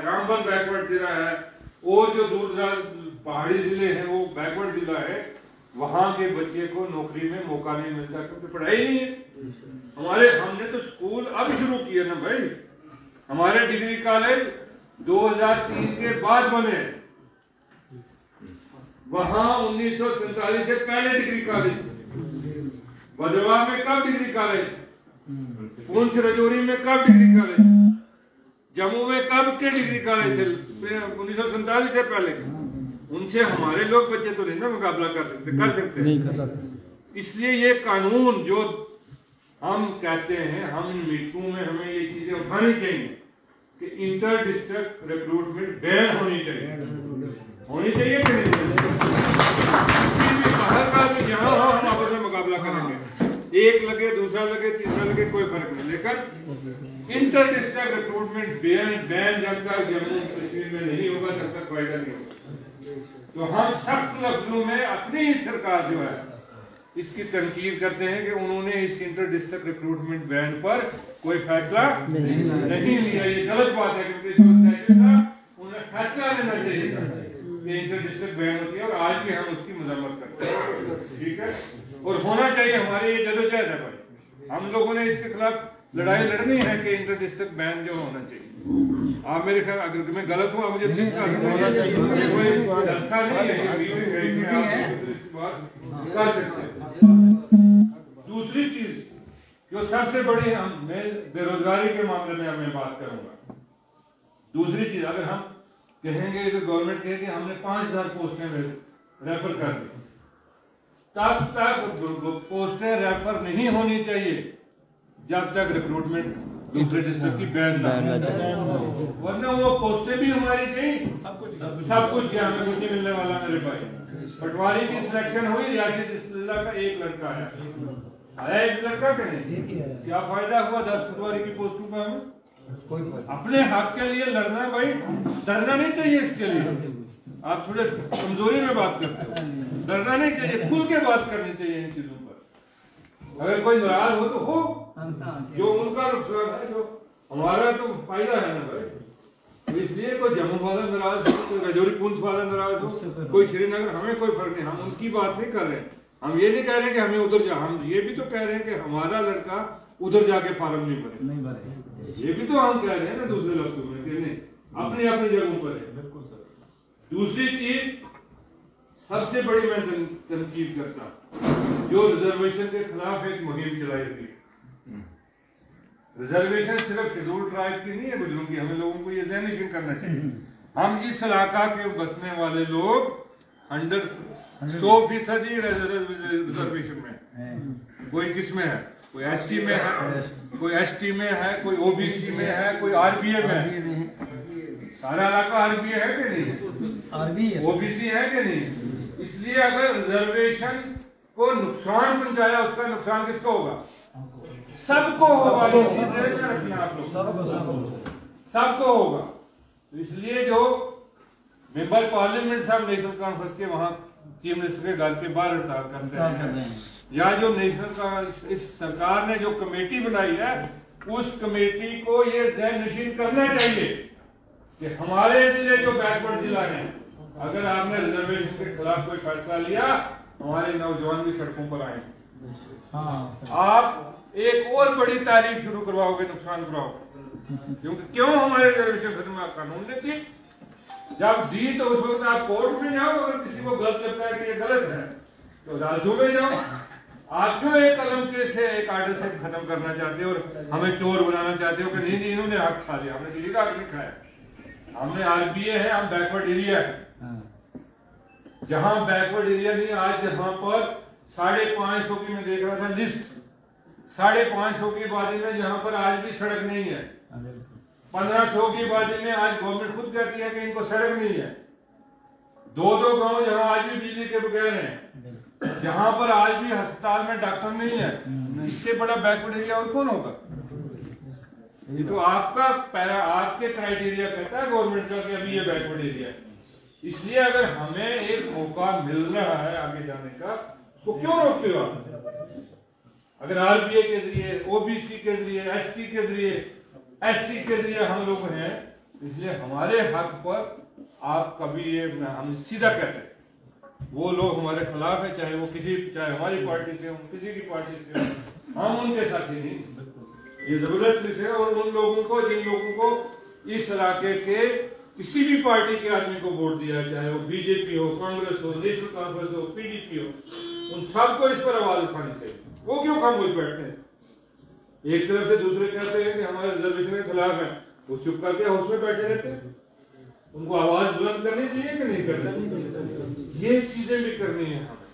Ramban backward जिला है, और जो दूर दराज पहाड़ी जिले हैं वो बैकवर्ड जिला है, वहां के बच्चे को नौकरी में मौका नहीं मिलता क्योंकि पढ़ाई नहीं है। हमने तो स्कूल अब शुरू किए ना भाई, हमारे डिग्री कॉलेज 2003 के बाद बने, वहां 1947 से पहले डिग्री कॉलेज, भद्रवाह में कब डिग्री कॉलेज, पुंछ राजौरी में कब डिग्री कॉलेज, जम्मू में कब के डिग्री कॉलेज थे 1947 से पहले। उनसे हमारे लोग बच्चे तो नहीं ना मुकाबला कर सकते नहीं कर सकते। इसलिए ये कानून जो हम कहते हैं, हम इन मीटिंगों में हमें ये चीजें उठानी चाहिए कि इंटर डिस्ट्रिक्ट रिक्रूटमेंट बैन होनी चाहिए कि नहीं। बाहर का तो जहां हो हम आपस में मुकाबला करेंगे, एक लगे दूसरा लगे तीसरा लगे कोई फर्क नहीं, लेकिन इंटर डिस्ट्रिक्ट रिक्रूटमेंट बैन जब तक जम्मू कश्मीर में नहीं होगा तब तक फायदा नहीं होगा। तो हम सख्त लफ्जों में अपनी ही सरकार जो है इसकी तनकीद करते हैं कि उन्होंने इस इंटर डिस्ट्रिक्ट रिक्रूटमेंट बैन पर कोई फैसला नहीं लिया। ये गलत बात है क्योंकि जो सेशन था उन्हें फैसला लेना चाहिए था कि इंटर डिस्ट्रिक्ट बैन होती है, और आज भी हम उसकी मजम्मत करते हैं, ठीक है। और होना चाहिए, हमारी ये जदोजहद है भाई, हम लोगों ने इसके खिलाफ लड़ाई लड़नी है कि इंटर डिस्ट्रिक्ट बैन जो होना चाहिए। आप मेरे ख्याल अगर मैं गलत हुआ मुझे कोई जलसा नहीं है, कर सकते हैं। दूसरी चीज जो सबसे बड़ी, मैं बेरोजगारी के मामले में मैं बात करूंगा। दूसरी चीज, अगर हम कहेंगे तो गवर्नमेंट कहे कि हमने 5000 पोस्टें रेफर कर दी, तब तक पोस्टें रेफर नहीं होनी चाहिए जब तक रिक्रूटमेंट दूसरे डिस्ट्रिक्ट की बैन ना, वरना वो पोस्टें भी हमारी गई, सब कुछ क्या, हमें कुछ नहीं मिलने वाला। मेरे भाई पटवारी की सिलेक्शन हुई, रियासत जिला का एक लड़का आया एक लड़का का नहीं, क्या फायदा हुआ 10 पटवारी की पोस्टों का। हमें अपने हक के लिए लड़ना भाई, डरना नहीं चाहिए। इसके लिए आप थोड़े कमजोरी में बात करते हो, डरना नहीं चाहिए, खुल के बात करनी चाहिए इन चीजों पर। अगर कोई नाराज हो तो हो, जो उनका नुकसान है, जो हमारा तो फायदा है ना भाई। तो इसलिए कोई जम्मू वाला नाराज हो, कोई राजौरी पुंछ वाला नाराज हो, कोई श्रीनगर, हमें कोई फर्क नहीं। हम उनकी बात नहीं कर रहे हैं, हम ये नहीं कह रहे कि हमें उधर जा, हम ये भी तो कह रहे हैं कि हमारा लड़का उधर जाके फार्म नहीं भरे। ये भी तो हम कह रहे हैं ना दूसरे लफ्जों में कि नहीं, अपनी अपनी जगहों पर है। बिल्कुल सर। दूसरी चीज सबसे बड़ी मैं तनकीद करता, जो रिजर्वेशन के खिलाफ एक मुहिम चलाई थी। रिजर्वेशन सिर्फ शेड्यूल ट्राइब की नहीं है बुजुर्गों की, हमें लोगों को ये ज़हन करना चाहिए। हम इस इलाका के बसने वाले लोग 100% रिजर्वेशन में, कोई किस में है, कोई SC में है, कोई ST में है, कोई OBC में है, कोई RBA में है। सारा इलाका RBA है कि नहीं, OBC है कि नहीं। इसलिए अगर रिजर्वेशन को नुकसान पहुंचाया, उसका नुकसान किसको होगा, सबको होगा। आप लोग सबको होगा। तो इसलिए जो मेंबर पार्लियामेंट साहब नेशनल कॉन्फ्रेंस के वहां चीफ मिनिस्टर के घर के बाहर हड़ताल करते हैं, या जो नेशनल का इस सरकार ने जो कमेटी बनाई है, उस कमेटी को ये ज़हन नशीन करना चाहिए कि हमारे जिले जो बैकवर्ड जिला है, अगर आपने रिजर्वेशन के खिलाफ कोई फैसला लिया, हमारे नौजवान भी सड़कों पर आए। आप एक और बड़ी तारीफ शुरू करवाओगे, नुकसान करवाओगे। क्योंकि क्यों हमारे रिजर्वेशन खत्म कानून ने दी, जब दी तो उस वक्त आप कोर्ट में जाओ, अगर किसी को गलत लगता है कि ये गलत है तो अदालतों में जाओ। आप क्यों एक कलम के से एक आर्डर से खत्म करना चाहते हो और हमें चोर बनाना चाहते हो कि नहीं जी इन्होंने हक खा लिया, हमने किसी का हक नहीं खाया। हमने RBA है, हम बैकवर्ड एरिया है। जहां बैकवर्ड एरिया नहीं, आज जहां पर 550 की मैं देख रहा था लिस्ट, 550 की आबादी में जहां पर आज भी सड़क नहीं है, 1500 की आबादी में आज गवर्नमेंट खुद कहती है कि इनको सड़क नहीं है। 2-2 गांव जहां आज भी बिजली के बगैर हैं, जहां पर आज भी अस्पताल में डॉक्टर नहीं है, इससे बड़ा बैकवर्ड एरिया और कौन होगा। ये तो आपके क्राइटेरिया कहता है गवर्नमेंट का कि अभी ये बैकवर्ड एरिया है। इसलिए अगर हमें एक मौका मिल रहा है आगे जाने का, तो क्यों रोकते हो आप। अगर RBA के जरिए, OBC के जरिए, ST के जरिए, SC के जरिए हम लोग हैं, इसलिए हमारे हक पर आप कभी ये हम सीधा कहते हैं, वो लोग हमारे खिलाफ है, चाहे हमारी पार्टी से हो, किसी की पार्टी से हो, हम उनके साथ ही नहीं। ये जबरदस्ती से, और उन लोगों को जिन लोगों को इस इलाके के किसी भी पार्टी के आदमी को वोट दिया, चाहे वो बीजेपी हो, कांग्रेस हो, नेशनल कॉन्फ्रेंस हो, पीडीपी हो, उन सबको इस पर आवाज उठानी चाहिए। वो क्यों खामोश बैठते हैं? एक तरफ से दूसरे कहते हैं कि हमारे रिजर्वेशन के खिलाफ है, वो चुप करके हाउस में बैठे रहते हैं। उनको आवाज बुलंद करनी चाहिए कि नहीं करनी? ये चीजें भी करनी है हमें।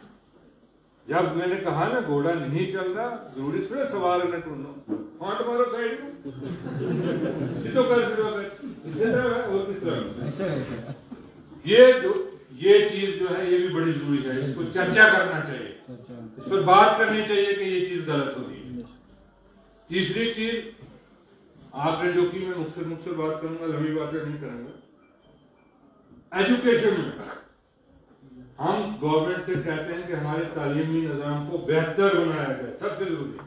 जब मैंने कहा ना घोड़ा नहीं चल रहा, जरूरी थोड़ा सवाल है ढूंढो, फांट मारो साइड को, सीधो कर इस तरह है और किस तरह। ये चीज जो है ये भी बड़ी जरूरी है, इसको चर्चा करना चाहिए, इस पर बात करनी चाहिए कि ये चीज गलत होती है। तीसरी चीज आपने जो की, मैं मुख्तर बात करूंगा, लंबी बातें नहीं करूंगा। एजुकेशन में हम गवर्नमेंट से कहते हैं कि हमारे तालीमी निजाम को बेहतर बनाया जाए। सबसे जरूरी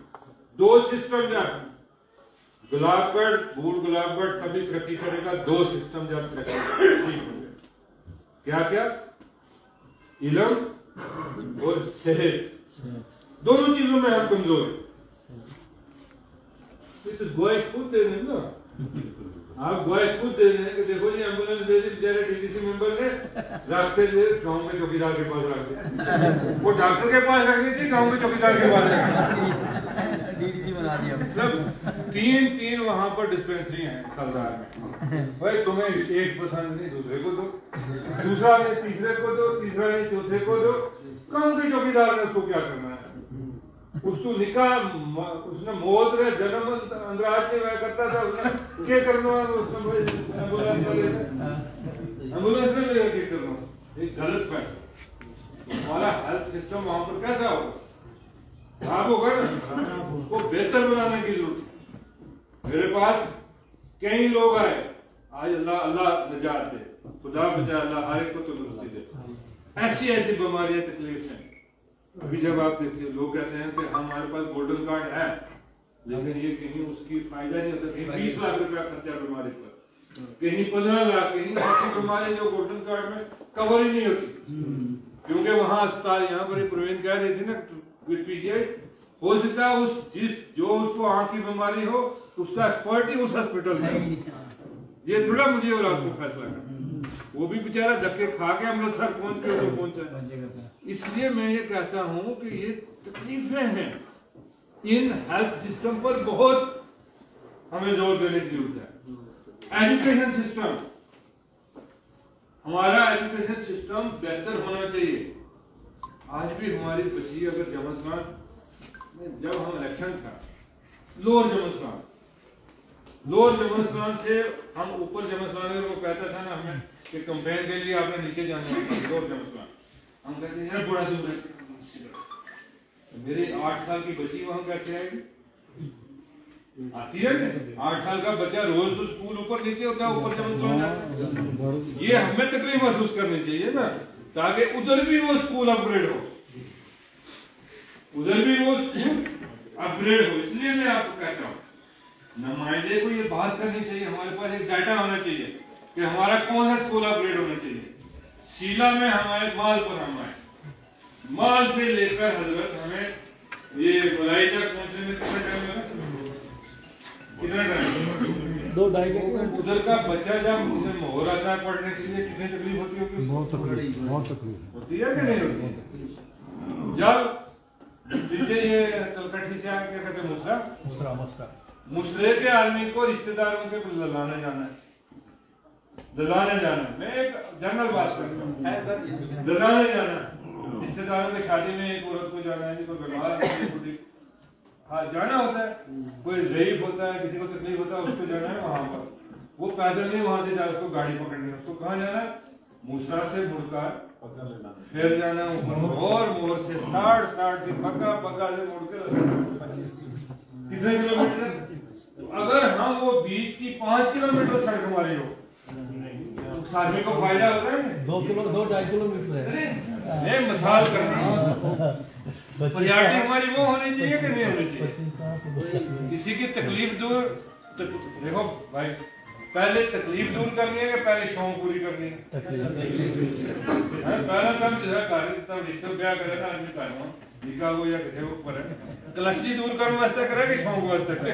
2 सिस्टम जब गुलाबगढ़, बूढ़ गुलाबगढ़ तभी तरक्की करेगा, 2 सिस्टम जब तरक्की होंगे। क्या क्या? इल्म और सेहत, दोनों चीजों में हम कमजोर हैं। गोए खुद दे रहे ना, आप गोए खुद दे रहे हैं कि देखो जी एम्बुलेंस दे दी बेचारे डीडीसी मेंबर ने, रखते थे गांव में चौकीदार के पास रख दिया। वो डॉक्टर के पास रख दी थी, गांव में चौकीदार के पास रख डीडीसी बना दिया। मतलब 3 वहां पर डिस्पेंसरी हैं सरदार में। भाई तुम्हें एक पसंद नहीं, दूसरे को दो, दूसरा ने तीसरे को दो, तीसरा ने चौथे को दो। गांव के चौकीदार ने उसको क्या करना है? उसको निकाह, उसने मौत रे जन्म अंदराज से वह करता था, उसने क्या करना है? उसने एम्बुलेंस में ले क्या करना? एक गलत फैसला। हमारा हेल्थ सिस्टम वहां पर कैसा होगा? खराब होगा ना, उसको बेहतर बनाने की जरूरत है। मेरे पास कई लोग आए, आज अल्लाह निजात दे, खुदा बचा, अल्लाह हर एक को तंदुरुस्ती दे। ऐसी बीमारियां तकलीफ हैं। अभी जब आप देखते हैं, लोग कहते हैं कि हमारे पास गोल्डन कार्ड है, लेकिन ये कहीं उसकी फायदा नहीं होता। कहीं 20 लाख रुपया खर्चा बीमारी पर, कहीं 15 लाख, कहीं ऐसी बीमारी जो गोल्डन कार्ड में कवर ही नहीं होती। क्योंकि वहां अस्पताल, यहाँ पर प्रवीण कह रही थी ना, हो सकता है जो उसको आंख की बीमारी हो, उसका एक्सपर्ट ही उस हॉस्पिटल में। ये थोड़ा मुझे और आपको फैसला करना, वो भी बेचारा धक्के खा के अमृतसर पहुंच के तो पहुंचा। इसलिए मैं ये कहता हूं कि ये तकलीफें हैं, इन हेल्थ सिस्टम पर बहुत हमें जोर देने की जरूरत है। एजुकेशन सिस्टम, हमारा एजुकेशन सिस्टम बेहतर होना चाहिए। आज भी हमारी बच्ची अगर जमस्तान में, जब हम इलेक्शन था, लोअर जमस्तान से हम ऊपर जमस्तान, वो कहता था ना हमें कि कैंपेन के लिए आपने नीचे जाना है, लोअर जमस्तान, हम कहते हैं बड़ा दूर है। मेरी 8 साल की बच्ची वहां कैसे आएगी? आती है ना, 8 साल का बच्चा रोज तो स्कूल ऊपर नीचे होता है, ऊपर जमस्तान जाता है। ये हमें तकलीफ महसूस करनी चाहिए ना, ताकि उधर भी वो स्कूल अपग्रेड हो, इसलिए मैं आपको कहता हूँ, नुमाइंदे को ये बात करनी चाहिए, हमारे पास एक डाटा होना चाहिए कि हमारा कौन सा स्कूल अपग्रेड होना चाहिए। शीला में हमारे माल पर हम आए, माल से लेकर हजरत हमें ये मलाई तक पहुंचने में कितना टाइम लगा? 2-2.5 घंटे। उधर का बच्चा जब उधर मोहर आता है पढ़ने के लिए, कितनी तकलीफ होती होगी? बहुत तकलीफ होती है कि नहीं होती? जब पीछे ये तलकठी से आके कहते मुसरे के आदमी को रिश्तेदारों के ललाने जाना है, मैं एक जनरल बात करता हूँ, ललाने जाना रिश्तेदारों की शादी में, एक औरत को जाना है, कोई बीमार हाँ जाना होता है, कोई ज़ईफ होता है, किसी को तकलीफ होता है, उसको जाना है वहां पर। वो पैदल नहीं वहां से जा, उसको गाड़ी पकड़नी है। उसको कहाँ जाना है? मूसरा से मुड़कर फिर जाना और मोर से 60 से पक्का से मुड़ के कितने किलोमीटर? तो अगर हम वो बीच की 5 किलोमीटर सड़क हमारी हो, आदमी को फायदा होता है। 2-2.5 किलोमीटर है। मैं मिसाल कर रहा हूँ, प्रायोरिटी हमारी वो होनी चाहिए कि नहीं होनी चाहिए? किसी की तकलीफ दूर, देखो भाई पहले तकलीफ दूर करनी है कि पहले शौक पूरी करनी है? पहला काम जो है कार्य रिश्ते ब्याह करे ना आदमी करना निकाह हो या किसी ऊपर है क्लस्टरी दूर करने वास्ते करे कि शौक वास्ते करे?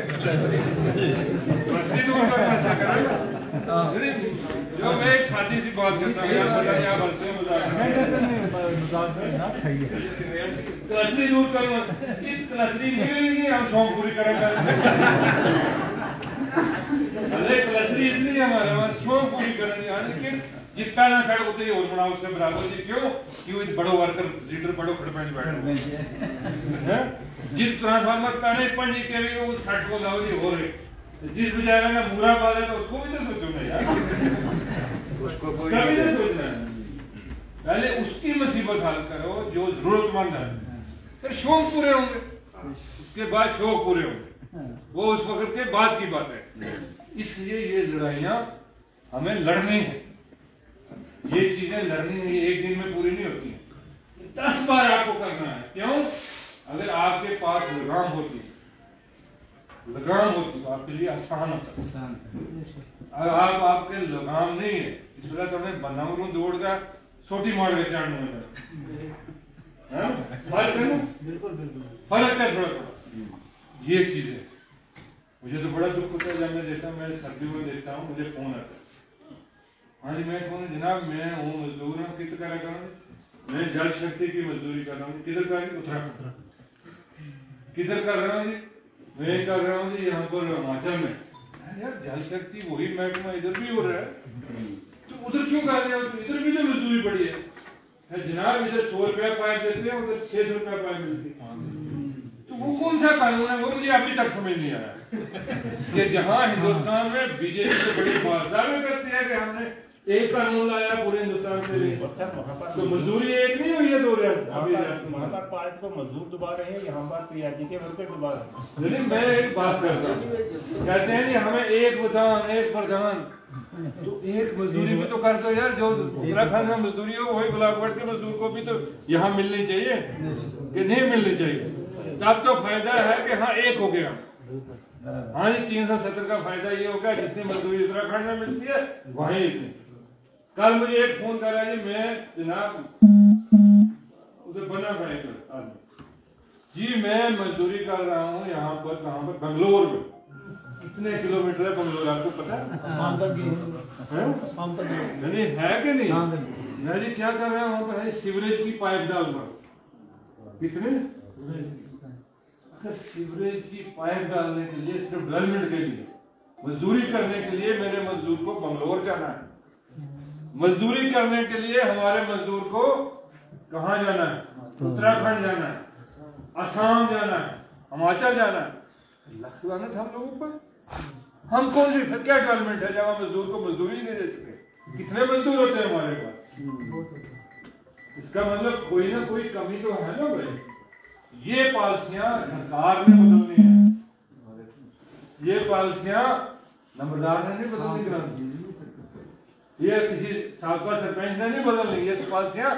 क्लस्टरी दूर करने वास्ते करे। जो मैं एक साथी सी बात करता हूँ यार पता नहीं आप हंसते हैं मजाक सही है क्लस्टरी दूर करना इस क्लस्टरी नहीं हम शौक पूरी करेंगे क्लस्टरी इतनी हमारे पास शौक पूरी करनी है लेकिन ये पहला सड़क उसे और बना उसके बराबर जी क्यों कि वो बड़ो वर्कर लीडर बड़ो खड़पैंच बैठे जिस ट्रांसफार्मर पहले 5 केवी वो 60 को लाओ जी हो रहे जिस बेचारे ने मुरा पाला तो उसको भी तो सोचो ना यार कभी नहीं सोचना है पहले उसकी मुसीबत हल करो जो जरूरतमंद है फिर शौक पूरे होंगे उसके बाद शौक पूरे होंगे वो उस वक्त के बाद की बात है। इसलिए ये लड़ाइयां हमें लड़नी है ये चीजें लड़नी है ये एक दिन में पूरी नहीं होती है 10 बार आपको करना है क्यों अगर आपके पास लगाम होती तो आपके लिए आसान होता अगर आपके लगाम नहीं है इस वजह तो हमें बनाऊ दौड़ का सोटी मार के चढ़ने में फर्क है ना बिल्कुल फर्क है थोड़ा ये चीज है। मुझे तो बड़ा दुख होता है जब मैं देखता हूँ मैं सर्दियों में देखता हूँ मुझे फोन आता है हाँ जी मैं फोन जनाब मैं हूँ मजदूर हूँ किधर कर रहा हूँ मैं जल शक्ति की मजदूरी कर रहा हूँ किधर कर रही उत्तराखंड किधर कर रहा हूँ जी मैं कर रहा हूँ जी यहाँ पर हिमाचल में यार जल शक्ति वही महकमा इधर भी हो रहा है तो उधर क्यों कर रहे हो तो इधर भी तो मजदूरी पड़ी है जनाब इधर 100 रुपया पाइप देते हैं उधर 600 रुपया पाइप मिलती है तो वो कौन सा कानून है वो मुझे अभी तक समझ नहीं आया कि जहां हिंदुस्तान में बीजेपी तो बड़ी दावे करती है कि हमने एक कानून लाया पूरे हिंदुस्तान के लिए तो मजदूरी एक नहीं हुई है दो वहाँ पर पार्ट को मजदूर डुबा रहे हैं यहाँ पर पीआरजी के वर्कर डुबा रहे हैं। लेकिन मैं एक बात करता हूँ कहते हैं कि हमें एक प्रधान तो एक मजदूरी भी तो कर दो यार जो उत्तराखंड में मजदूरी हो वही गुलाबगढ़ के मजदूर को भी तो यहाँ मिलनी चाहिए कि नहीं मिलनी चाहिए तब तो फायदा है कि हाँ एक हो गया हाँ जी 370 का फायदा ये हो गया जितनी मजदूरी उत्तराखंड में मिलती है वहीं इतनी। कल मुझे एक फोन कर रहा है जी मैं जनाब उधर बना आदमी जी मैं मजदूरी कर रहा हूँ यहाँ पर कहाँ पर बंगलोर में कितने किलोमीटर है बंगलोर आपको पता है नहीं है कि नहीं मैं जी क्या कर रहा हूँ वहाँ पर है सीवरेज की पाइप डाल रहा हूँ कितने सीवरेज की पाइप डालने के लिए सिर्फ डेवलपमेंट के लिए मजदूरी करने के लिए मेरे मजदूर को बंगलोर जाना है मजदूरी करने के लिए हमारे मजदूर को कहाँ जाना है उत्तराखंड जाना है असम जाना है हिमाचल जाना है लख लानत हम लोगों पर हम कौन सी फिर क्या डेवलपमेंट है जब हम मजदूर को मजदूरी नहीं दे सकते कितने मजदूर होते हैं हमारे पास इसका मतलब कोई ना कोई कमी तो है ना भाई। ये पॉलिसियां सरकार ने बदलनी है ये पॉलिसियां नंबरदार ने नहीं बदलनी क्रांति ये किसी साबका सरपंच ने नहीं बदलनी ये पॉलिसियां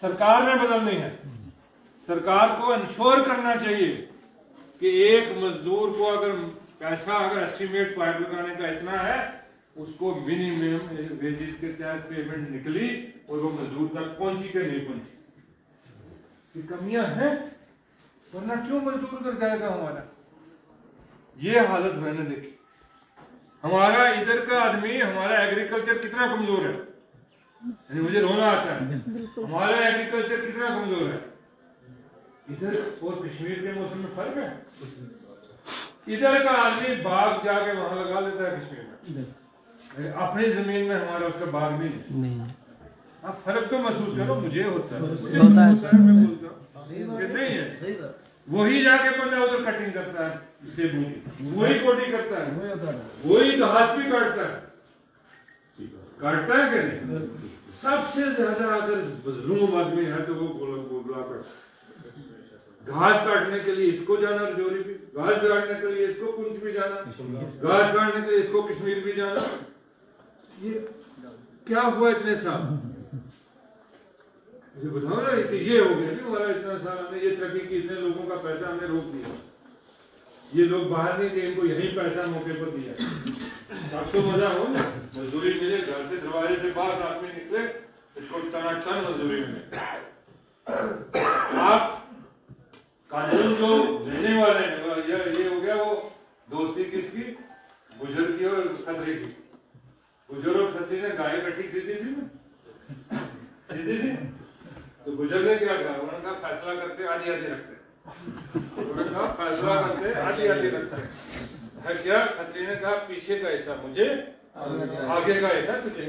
सरकार ने बदलनी है। सरकार को इंश्योर करना चाहिए कि एक मजदूर को अगर पैसा अगर एस्टिमेट पाइप लगाने का इतना है उसको मिनिमम वेजेस के तहत पेमेंट निकली और वो मजदूर तक पहुंची कि नहीं पहुंची ये कमियां हैं वरना क्यों मजदूर कर जाएगा हमारा। ये हालत मैंने देखी हमारा इधर का आदमी हमारा एग्रीकल्चर कितना कमजोर है मुझे रोना आता है हमारा एग्रीकल्चर कितना कमजोर है इधर और कश्मीर के मौसम में फर्क है। इधर का आदमी बाग जाके वहां लगा लेता है कश्मीर में अपनी जमीन में हमारा उसका बाग नहीं आप फर्क तो महसूस करो मुझे होता है मैं बोलता हूँ नहीं है वही जाके बंदा उधर कटिंग करता है सेबू की वही कोटी करता है वही घास भी काटता है कि नहीं सबसे ज्यादा अगर बजलूम आदमी है तो वो गोला घास काटने के लिए इसको जाना रजौरी भी घास काटने के लिए इसको पुंछ भी जाना घास काटने के लिए इसको कश्मीर भी जाना ये क्या हुआ इतने साल मुझे बताओ ना ये हो गया नहीं हमारा इतना साल हमने ये तरक्की की इतने लोगों का पैसा हमने रोक दिया ये लोग बाहर नहीं गए इनको यही पैसा मौके पर दिया सबको मजा हो ना, मजदूरी मिले, घर से दरवाजे से बाहर आदमी निकले, इसको टनाटन मजदूरी मिले। आप कानून जो लेने वाले हैं, ये हो गया वो दोस्ती किसकी, गुजर की और खतरे की। गुजर और खतरे ने गाय इकट्ठी खरीदी थी ना, खरीदी थी, तो गुजर ने क्या कहा, उन्होंने कहा फैसला करते आधी आधी रखते, उन्होंने कहा फैसला करते आधी आधी रखते है क्या। खतरे ने कहा पीछे का हिस्सा मुझे, आगे का हिस्सा तुझे।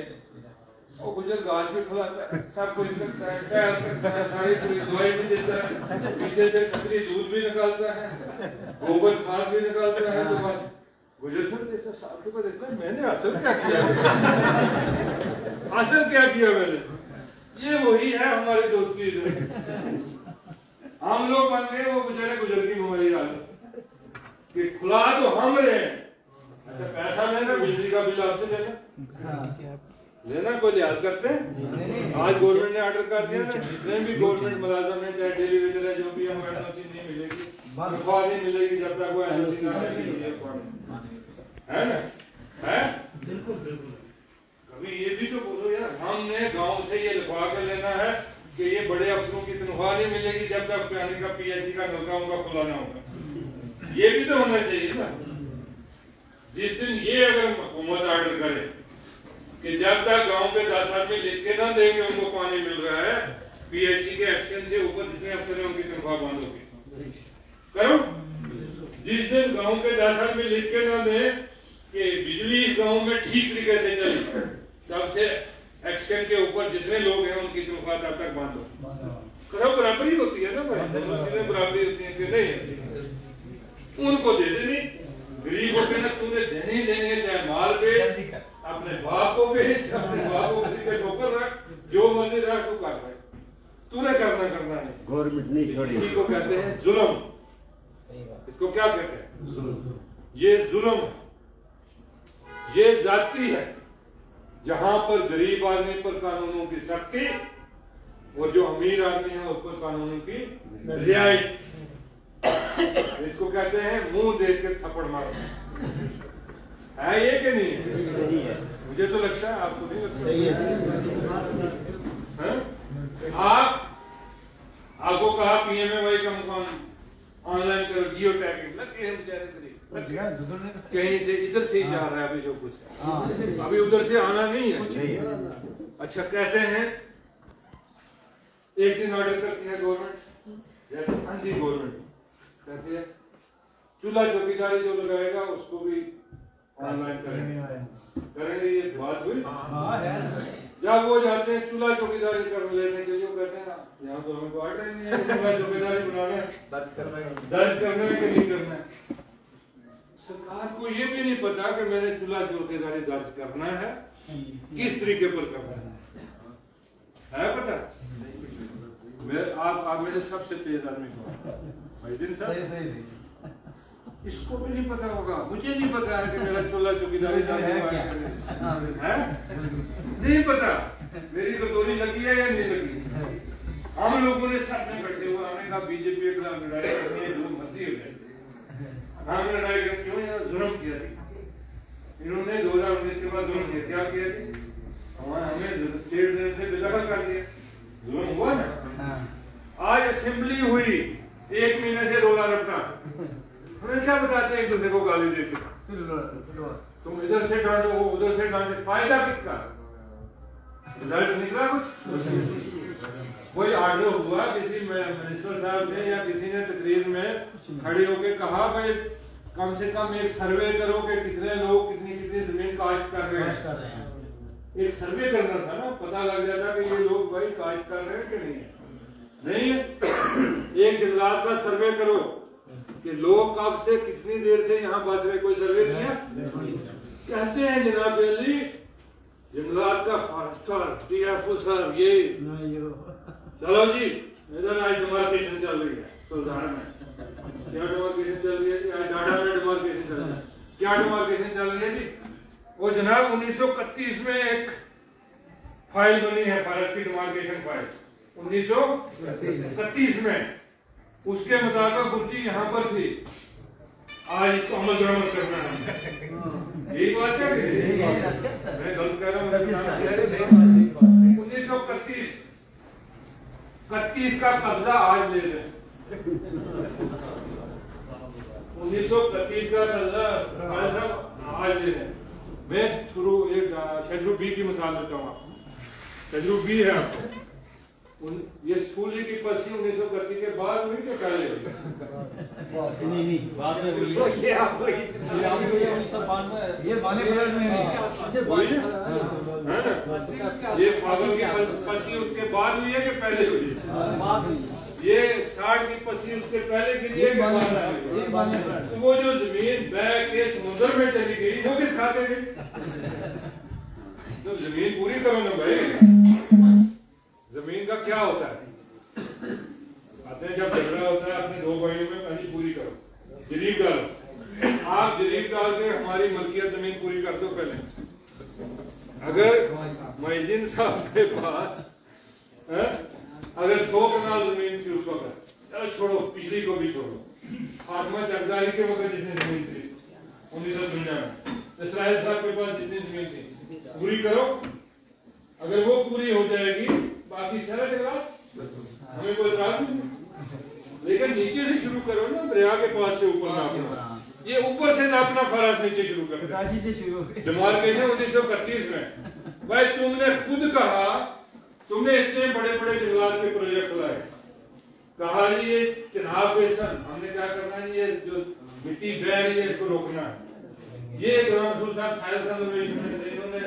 और गुजर घास भी खिलाता है, सब कुछ करता है, पैर करता है, सारी पूरी दवाई भी देता है, पीछे से खतरी दूध भी निकालता है, गोबर खाद भी निकालता है। तो बस गुजर सर जैसा साहब के पास देखता है, मैंने असल क्या किया, असल क्या किया मैंने। ये वही है हमारी दोस्ती। हम लोग बन गए वो गुजर की हमारी हालत कि खुला तो हम रहे हैं। अच्छा पैसा लेना, बिजली का बिल आपसे लेना कोई लिहाज करते हैं। आज गवर्नमेंट ने ऑर्डर कर दिया ना, जितने भी गवर्नमेंट मुलाजम है, चाहे डेली वेजर है, जो भी हम एनओसी नहीं मिलेगी, तनख्वाह नहीं मिलेगी जब तक वो एनओसी ना है ना, है बिल्कुल बिल्कुल। कभी ये भी तो बोलो यार, हमने गांव से ये लिखवा कर लेना है कि ये बड़े अफसरों की तनख्वाह नहीं मिलेगी जब तक पानी का पीएचई का नलका उनका खुला ना होगा। ये भी तो होना चाहिए ना। जिस दिन ये अगर हुकूमत ऑर्डर करे कि जब तक गांव के 10 आदमी लिख के ना देंगे उनको पानी मिल रहा है, पीएचई के एक्शन से ऊपर जितने अफसर हैं उनकी तनख्वाह बंद होगी, करो। जिस दिन गांव के 10 आदमी लिख के ना दे कि बिजली इस गांव में ठीक तरीके से चले, तब से एक्शन के ऊपर जितने लोग हैं उनकी तनख्वाह तब तक बंद हो। करो, बराबरी होती है ना भाई, बराबरी होती है कि नहीं, उनको दे देनी। गरीब होते ना, तूने देने ही देंगे, चाहे माल बेच, अपने बाप को बेच, अपने बाप को किसी का ठोकर रख, जो मर्जी रख तू कर रहा है, तूने करना नहीं। गवर्नमेंट नहीं छोड़ी। इसी को कहते हैं जुल्म। इसको क्या कहते हैं, ये जुल्म है, ये जाती है। जहां पर गरीब आदमी पर कानूनों की सख्ती और जो अमीर आदमी है उस पर कानूनों की रियायत, इसको कहते हैं मुंह देख के थप्पड़ मारो। है ये कि नहीं है? सही है। मुझे तो लगता है, आपको नहीं लगता? सही है? आपको कहा पीएमएवाई का मुकाम ऑनलाइन करो, जियो टैगिंग लग गए, कहीं से इधर से ही जा रहा है अभी जो कुछ, अभी उधर से आना नहीं है। अच्छा कहते हैं एक दिन ऑर्डर करती है गवर्नमेंट, जैसे हाँ जी गवर्नमेंट कहती है चूल्हा चौकीदारी जो लगाएगा उसको भी ऑनलाइन करेंगे। ये बात हुई। जब वो जाते हैं चूल्हा चौकीदारी कर लेने के लिए, कहते हैं यहाँ तो हमें ऑर्डर ही नहीं है चूल्हा चौकीदारी बनाना है, दर्ज करना है कि नहीं करना है। सरकार को ये भी नहीं पता कि मैंने चूल्हा चौकीदारी दर्ज करना है, किस तरीके पर करना है पता? आप मेरे सबसे तेज आदमी को इसको भी नहीं पता होगा, मुझे नहीं पता है कि मेरा चूल्हा चौकीदारी है, नहीं पता मेरी कटोरी लगी है या नहीं लगी। हम लोगों ने सब में बैठे हुए हमने कहा बीजेपी के खिलाफ लड़ाई करनी है, जो मर्जी हो जाए। हम लड़ाई कर क्यों, यहाँ जुर्म किया थी इन्होंने 2019 के बाद जुर्म किया। क्या किया थी, हमें स्टेट से बेदखल कर दिया, जुर्म हुआ ना। आज असेंबली हुई, 1 महीने से रोला रखता, हमें क्या बताते हैं एक दूसरे को गाली देते, तुम इधर से डांटो वो उधर से डांटे, फायदा किसका? रिजल्ट निकला कुछ? कोई ऑर्डर हुआ किसी मिनिस्टर साहब ने या किसी ने तकरीर में खड़े होके कहा भाई कम से कम एक सर्वे करो कि कितने लोग कितनी कितनी जमीन काश्त कर रहे हैं। एक सर्वे करना था ना, पता लग जाता कि ये लोग भाई काश्त कर रहे हैं कि नहीं है। नहीं है, एक जंगलात का सर्वे करो कि लोग कब से कितनी देर से यहाँ बस रहे, कोई सर्वे किया? कहते हैं जनाब अली जंगलात का फॉरेस्टर टीएफओ सर ये चलो जी इधर आज डिमार्केशन चल रही है सुल्तान में, क्या डिमार्केशन चल रही है जी? आज डाडा में डिमार्केशन चल रही है। क्या डिमार्केशन चल रही है जी? वो जनाब 1931 में एक फाइल बनी है, फॉरेस्ट की डिमार्केशन फाइल 1931 में, उसके मुताबिक गुर्जी यहाँ पर थी। आज इसको अमल दरामद करना है। यही बात है, मैं गलत कह रहा हूँ। 1931 का कब्जा आज ले लें। 1931 का कब्जा आज ले लें। मैं थ्रू एक शेड्यूल बी की मिसाल देता हूँ आपको। शेड्यूल बी है आपको, ये स्कूल की पर्ची 1931 के बाद हुई तो पहले हुई? नहीं बाद में हुई है। ये आपको ये 1992 ये बाने कलर में है। ये फागल की पर्ची उसके बाद हुई है कि पहले हुई है? बाद हुई। ये 60 की पर्ची उसके पहले गिरी है कि बाद में? ये बाने कलर। तो वो जो जमीन बह के समुद्र में चली गई वो किस खाते गई? तो जमीन पूरी करो ना भाई। जमीन का क्या होता है? आते हैं जब झगड़ा होता है अपने दो भाइयों में, पहली पूरी करो, जरीब डालो। आप जरीब डाल के हमारी मलकियत जमीन पूरी कर दो पहले। अगर मोइनुद्दीन साहब के पास अगर 100 कनाल जमीन थी उस वक्त, चलो छोड़ो, पिछली को भी छोड़ो, फातिमा जरदारी के वक्त जितनी जमीन थी 1999 में, इसराइल साहब के पास जितनी जमीन थी पूरी करो। अगर वो पूरी हो जाएगी बाकी सारा जगह हमें कोई इतराज नहीं। लेकिन नीचे से शुरू करो ना, दरिया के पास से ऊपर नापना। ये ऊपर से नापना फराज नीचे शुरू कर से शुरू डिमार्केशन 1931 में। भाई तुमने खुद कहा, तुमने इतने बड़े बड़े जंगलात के प्रोजेक्ट लाए, कहा ये चिनाब बेसन हमने क्या करना है, ये जो मिट्टी बह रही है इसको रोकना है। ये ग्राम साहब शायद इन्होंने